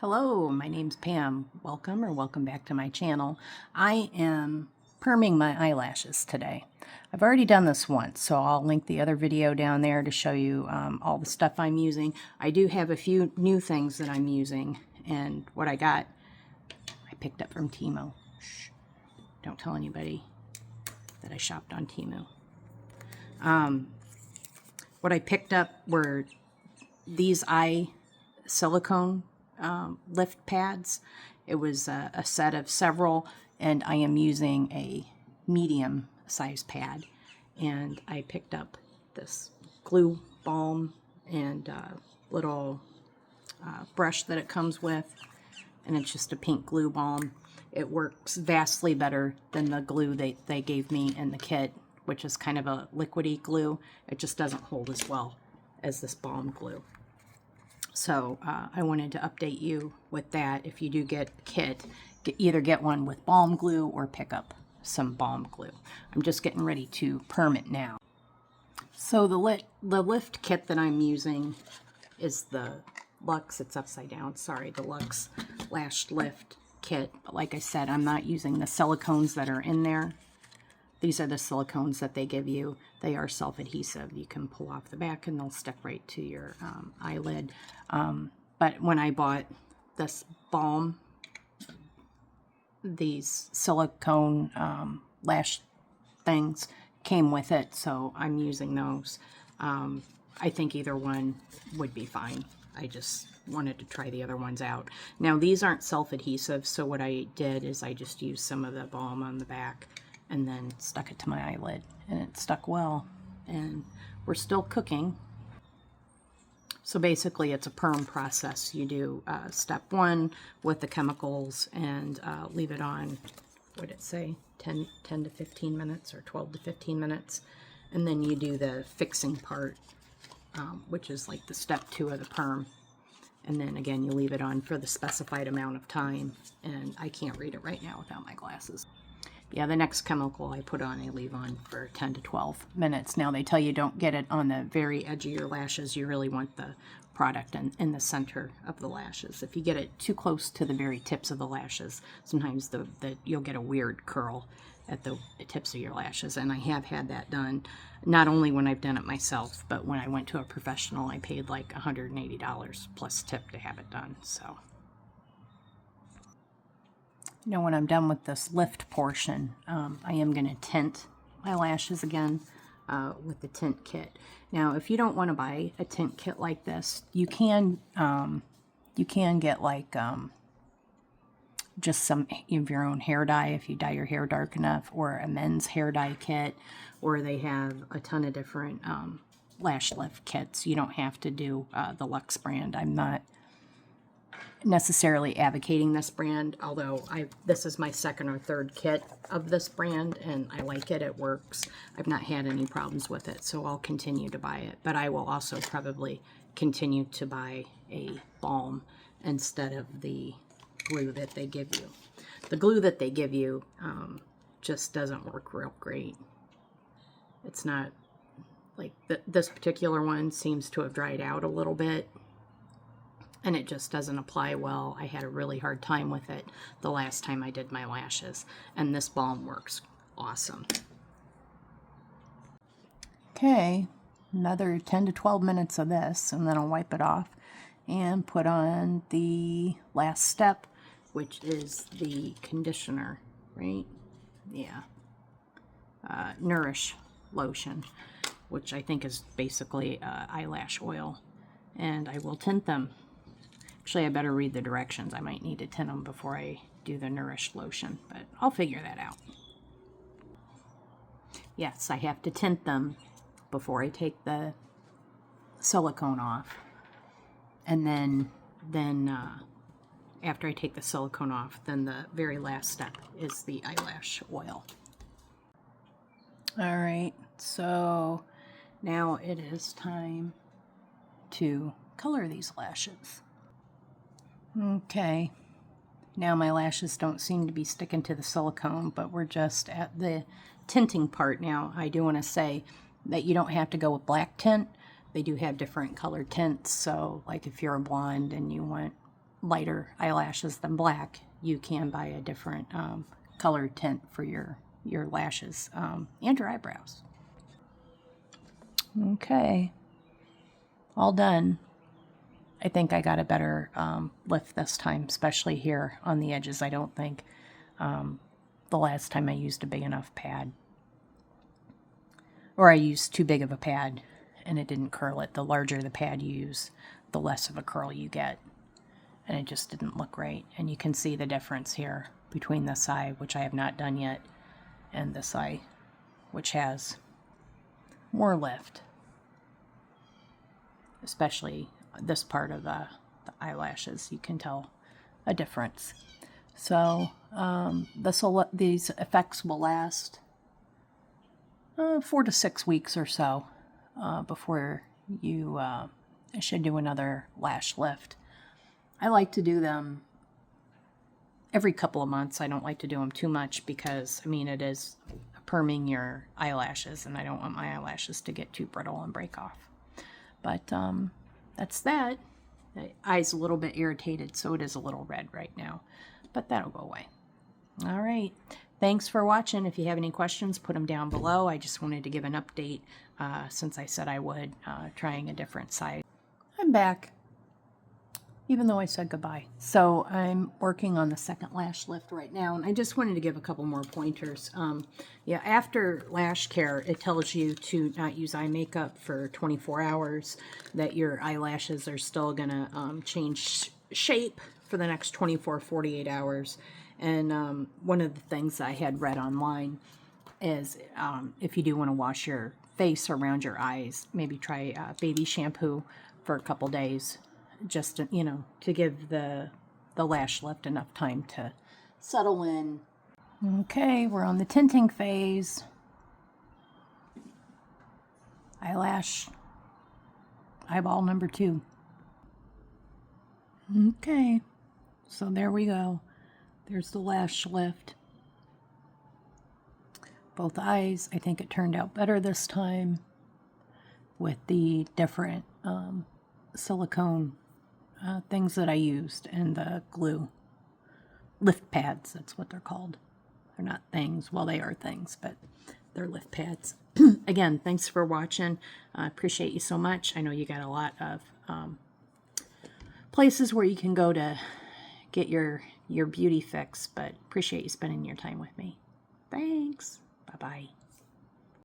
Hello, my name's Pam. Welcome back to my channel. I am perming my eyelashes today. I've already done this once, so I'll link the other video down there to show you all the stuff I'm using. I do have a few new things that I'm using, and what I got, I picked up from Temu. Shh, don't tell anybody that I shopped on Temu. What I picked up were these eye silicone lift pads. It was a set of several, and I am using a medium size pad. And I picked up this glue balm and little brush that it comes with, and it's just a pink glue balm. It works vastly better than the glue they gave me in the kit, which is kind of a liquidy glue. It just doesn't hold as well as this balm glue. So I wanted to update you with that. If you do get a kit, either get one with balm glue or pick up some balm glue. I'm just getting ready to perm it now. So the lift kit that I'm using is the Luxe, it's upside down, sorry, the Luxe Lash Lift Kit. But like I said, I'm not using the silicones that are in there. These are the silicones that they give you. They are self-adhesive. You can pull off the back and they'll stick right to your eyelid. But when I bought this balm, these silicone lash things came with it, so I'm using those. I think either one would be fine. I just wanted to try the other ones out. Now, these aren't self-adhesive, so what I did is I just used some of the balm on the back and then stuck it to my eyelid, and it stuck well. And we're still cooking. So basically it's a perm process. You do step one with the chemicals and leave it on, what did it say, 10 to 15 minutes or 12 to 15 minutes. And then you do the fixing part, which is like the step two of the perm. And then again, you leave it on for the specified amount of time. And I can't read it right now without my glasses. Yeah, the next chemical I put on, I leave on for 10 to 12 minutes. Now, they tell you don't get it on the very edge of your lashes. You really want the product in the center of the lashes. If you get it too close to the very tips of the lashes, sometimes you'll get a weird curl at the tips of your lashes. And I have had that done, not only when I've done it myself, but when I went to a professional, I paid like $180 plus tip to have it done, so. You know, when I'm done with this lift portion, I am going to tint my lashes again with the tint kit. Now, if you don't want to buy a tint kit like this, you can get like just some of your own hair dye if you dye your hair dark enough, or a men's hair dye kit, or they have a ton of different lash lift kits. You don't have to do the Luxe brand. I'm not necessarily advocating this brand, although this is my second or third kit of this brand and I like it. It works. I've not had any problems with it, so I'll continue to buy it. But I will also probably continue to buy a balm instead of the glue that they give you. The glue that they give you just doesn't work real great. It's not like this particular one seems to have dried out a little bit, and it just doesn't apply well. I had a really hard time with it the last time I did my lashes, and this balm works awesome. Okay, another 10 to 12 minutes of this, and then I'll wipe it off and put on the last step, which is the conditioner, right? Yeah. Nourish lotion, which I think is basically eyelash oil, and I will tint them. Actually, I better read the directions. I might need to tint them before I do the Nourish lotion, but I'll figure that out. Yes, I have to tint them before I take the silicone off. And then after I take the silicone off, then the very last step is the eyelash oil. All right, so now it is time to color these lashes. Okay, now my lashes don't seem to be sticking to the silicone, but we're just at the tinting part now. I do want to say that you don't have to go with black tint. They do have different color tints, so like if you're a blonde and you want lighter eyelashes than black, you can buy a different color tint for your lashes and your eyebrows. Okay, all done. I think I got a better lift this time, especially here on the edges. I don't think the last time I used a big enough pad, or I used too big of a pad and it didn't curl it. The larger the pad you use, the less of a curl you get. And it just didn't look right. And you can see the difference here between this eye, which I have not done yet, and this eye, which has more lift. Especially this part of the eyelashes, you can tell a difference. So these effects will last 4 to 6 weeks or so before you should do another lash lift. I like to do them every couple of months. I don't like to do them too much because, I mean, it is perming your eyelashes, and I don't want my eyelashes to get too brittle and break off. But that's that. The eye's a little bit irritated, so it is a little red right now. But that'll go away. All right. Thanks for watching. If you have any questions, put them down below. I just wanted to give an update since I said I would, trying a different side. I'm back, even though I said goodbye. So I'm working on the second lash lift right now, and I just wanted to give a couple more pointers. Yeah, after lash care, it tells you to not use eye makeup for 24 hours, that your eyelashes are still going to change shape for the next 48 hours. And one of the things I had read online is if you do want to wash your face around your eyes, maybe try baby shampoo for a couple days, just to, to give the lash lift enough time to settle in. Okay, we're on the tinting phase. Eyelash eyeball number 2. Okay, so there we go. There's the lash lift. Both eyes. I think it turned out better this time with the different silicone things that I used and the glue. Lift pads, that's what they're called. They're not things. Well, they are things, but they're lift pads. Again, thanks for watching. I appreciate you so much. I know you got a lot of places where you can go to get your beauty fix, but appreciate you spending your time with me. Thanks. Bye-bye.